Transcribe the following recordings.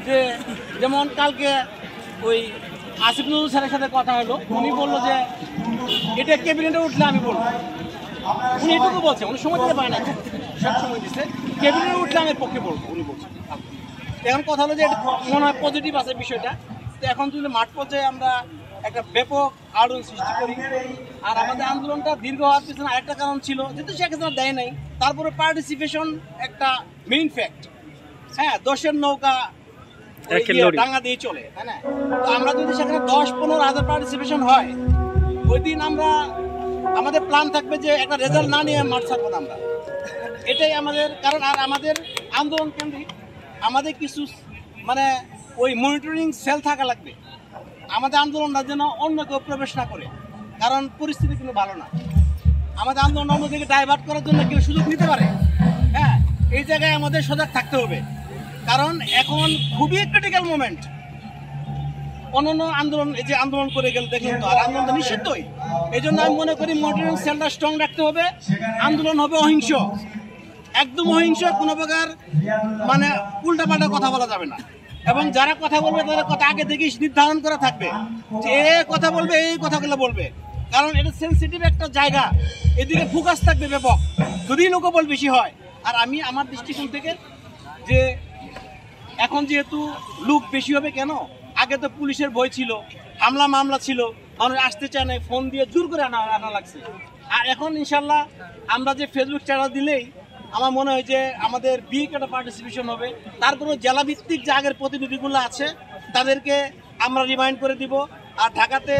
যে যেমন কালকে ওই আসিফ নজরুল স্যারের সাথে কথা হলো, উনি বললো যে এটা ক্যাবিনেটে উঠলে আমি বলবো, উনি এটুকু বলছে, উনি সময় দিতে পারে না, সব সময় দিচ্ছে ক্যাবিনেটে উঠলে আমি পক্ষে বলবো, উনি বলছে। এখন কথা হলো যে মনে হয় পজিটিভ আছে বিষয়টা। তো এখন যদি মাঠ পর্যায়ে আমরা একটা ব্যাপক আলোড়ন সৃষ্টি করি, আর আমাদের আন্দোলনটা দীর্ঘ হওয়ার পিছনে আরেকটা কারণ ছিল, যেহেতু শেখ হাসিনা দেয় নাই, তারপরে পার্টিসিপেশন একটা মেইন ফ্যাক্ট। হ্যাঁ, 10-এর নৌকা ডাঙ্গা দিয়ে চলে, তাই না? তো আমরা যদি সেখানে 10-15 হাজার পার্টিসিপেশন হয়, ওই দিন আমরা আমাদের প্ল্যান থাকবে যে একটা রেজাল্ট না নিয়ে মাঠ ছাড়বো না আমরা, এটাই আমাদের কারণ। আর আমাদের আন্দোলন কেন্দ্রিক আমাদের কিছু মানে ওই মনিটরিং সেল থাকা লাগবে, আমাদের আন্দোলনটা যেন অন্য কেউ প্রবেশ না করে, কারণ পরিস্থিতি কিন্তু ভালো না। আমাদের আন্দোলন অন্যদিকে ডাইভার্ট করার জন্য কেউ সুযোগ নিতে পারে। হ্যাঁ, এই জায়গায় আমাদের সজাগ থাকতে হবে, কারণ এখন খুবই ক্রিটিক্যাল মোমেন্ট। অন্যান্য আন্দোলন এই যে আন্দোলন করে গেলে দেখেন তো, আর আন্দোলনটা নিষিদ্ধই। এই জন্য আমি মনে করি মনিটরিং সেলটা স্ট্রং রাখতে হবে। আন্দোলন হবে অহিংস, একদম অহিংস, কোনো প্রকার মানে উল্টাপাল্টা কথা বলা যাবে না। এবং যারা কথা বলবে তাদের কথা আগে থেকেই নির্ধারণ করা থাকবে যে এ কথা বলবে, এই কথাগুলো বলবে, কারণ এটা সেন্সিটিভ একটা জায়গা, এদিকে ফোকাস থাকবে ব্যাপক যদি লোকবল বেশি হয়। আর আমি আমার দৃষ্টিকোণ থেকে যে এখন যেহেতু লোক বেশি হবে, কেন আগে তো পুলিশের ভয় ছিল, হামলা মামলা ছিল, মানুষ আসতে চায় না, ফোন দিয়ে জোর করে আনা লাগছে। আর এখন ইনশাল্লাহ আমরা যে ফেসবুক চ্যানেল দিলেই আমার মনে হয় যে আমাদের বিগ একটা পার্টিসিপেশন হবে। তারপরে জেলাভিত্তিক যে আগের প্রতিনিধিগুলো আছে তাদেরকে আমরা রিমাইন্ড করে দিব। আর ঢাকাতে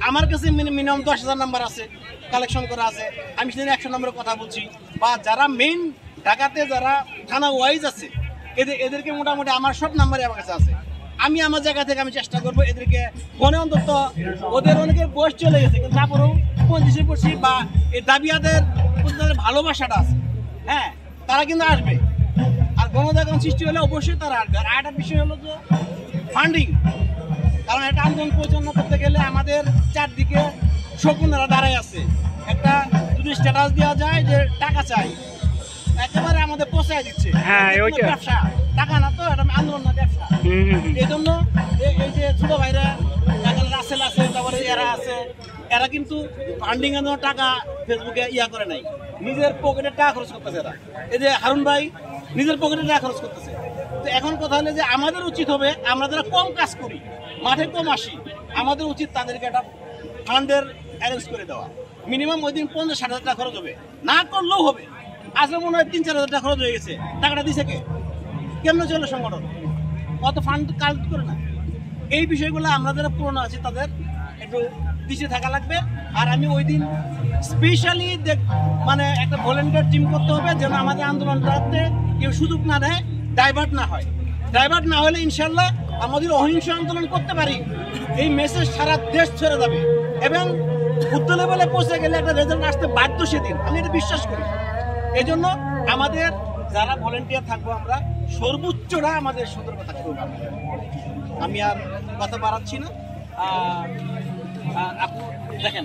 আমার কাছে মিনিমাম 10,000 নাম্বার আছে, কালেকশন করা আছে, আমি সেদিন 100 নম্বরের কথা বলছি। বা যারা মেইন ঢাকাতে যারা থানা ওয়াইজ আছে এদেরকে মোটামুটি আমার সব নাম্বারই আমার কাছে আছে। আমি আমার জায়গা থেকে আমি চেষ্টা করবো এদেরকে ফোনে, অন্তত ওদের অনেকের বয়স চলে গেছে কিন্তু তারপরেও 25-এ পড়ছি বা এই দাবিয়াদের ভালোবাসাটা আছে, হ্যাঁ তারা কিন্তু আসবে। আর গণজাগরণ সৃষ্টি হলে অবশ্যই তারা আসবে। আর একটা বিষয় হলো যে ফান্ডিং, কারণ একটা আন্দোলন পরিচালনা করতে গেলে আমাদের চারদিকে শকুনেরা দাঁড়ায় আছে। একটা যদি স্ট্যাটাস দেওয়া যায় যে টাকা চাই, একেবারে আমাদের পৌঁছায় দিচ্ছে। ব্যবসা টাকা না, তো এটা আন্দোলন না, ব্যবসা। এই জন্য এই যে ছোট ভাইরা রাসেল আছে, তারপরে এরা আছে, এরা কিন্তু ফান্ডিং এর জন্য টাকা ফেসবুকে করে নাই, নিজের পকেটে টাকা খরচ করতেছে এরা। এই যে হারুন ভাই নিজের পকেটে টাকা খরচ করতেছে। তো এখন কথা হলো যে আমাদের উচিত হবে, আমরা যারা কম কাজ করি, মাঠে কম আসি, আমাদের উচিত তাদেরকে একটা ফান্ডের অ্যারেঞ্জ করে দেওয়া। মিনিমাম ওই দিন 50-60 হাজার টাকা খরচ হবে, না করলেও হবে। আজকে মনে হয় 3-4 হাজার টাকা খরচ হয়ে গেছে, টাকাটা দিছে কে, কেমনে চলে সংগঠন, অত ফান্ড কাজ করে না। এই বিষয়গুলো আমরা যারা পুরনো আছি তাদের একটু পিছিয়ে থাকা লাগবে। আর আমি ওই দিন স্পেশালি মানে একটা ভলেন্টিয়ার টিম করতে হবে, যেন আমাদের আন্দোলনটাতে কেউ সুযোগ না দেয়, ডাইভার্ট না হয়। ডাইভার্ট না হলে ইনশাল্লাহ আমাদের অহিংস আন্দোলন করতে পারি, এই মেসেজ সারা দেশ ছেড়ে যাবে এবং উচ্চ লেভেলে পৌঁছে গেলে একটা রেজাল্ট আসতে বাধ্য সেদিন, আমি এটা বিশ্বাস করি। এই জন্য আমাদের যারা ভলেন্টিয়ার থাকবো আমরা সর্বোচ্চটা আমাদের সতর্ক থাকতে হবে। আমি আর কথা বাড়াচ্ছি না। আপনি দেখেন